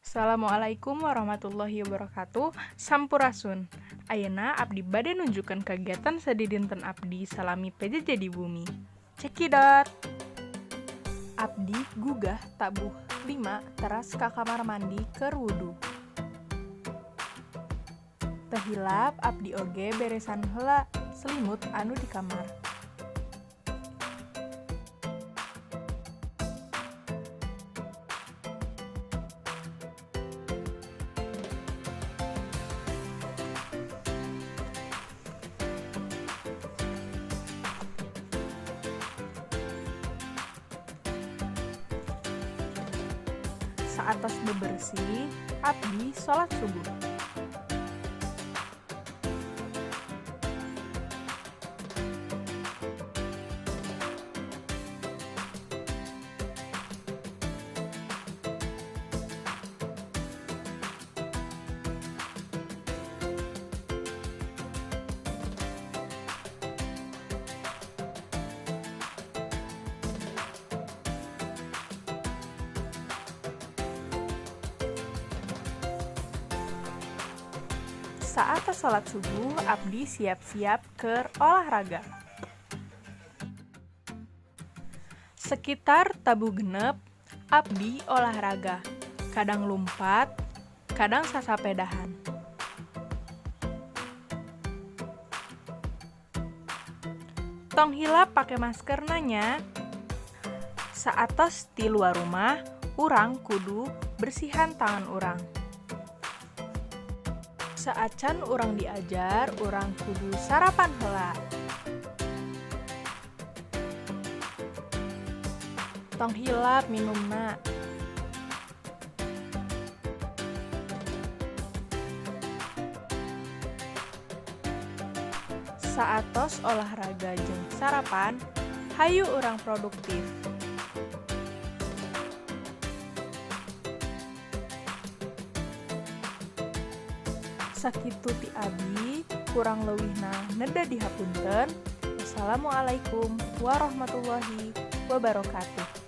Assalamualaikum warahmatullahi wabarakatuh. Sampurasun. Ayeuna abdi bade nunjukkeun kagiatan sadi dinten abdi salami PJJ di bumi. Cekidot. Abdi gugah tabuh 5 teras ka kamar mandi keur wudu. Teu hilap abdi oge beresan heula selimut anu di kamar. Saatos bebersih, abdi sholat subuh. Saat sholat subuh, abdi siap-siap keur olahraga. Sekitar tabuh genep, abdi olahraga. Kadang lumpat, kadang sasapedahan. Tong hilap pake masker nanya. Saatos ti luar rumah, urang kudu bersihan tangan urang. Saacan urang diajar, urang kudu sarapan heula. Tong hilap minumna. Saatos olahraga jeung sarapan, hayu urang produktif. Sakitu ti abdi, kurang leuwihna neda dihapunten. Wassalamualaikum warahmatullahi wabarakatuh.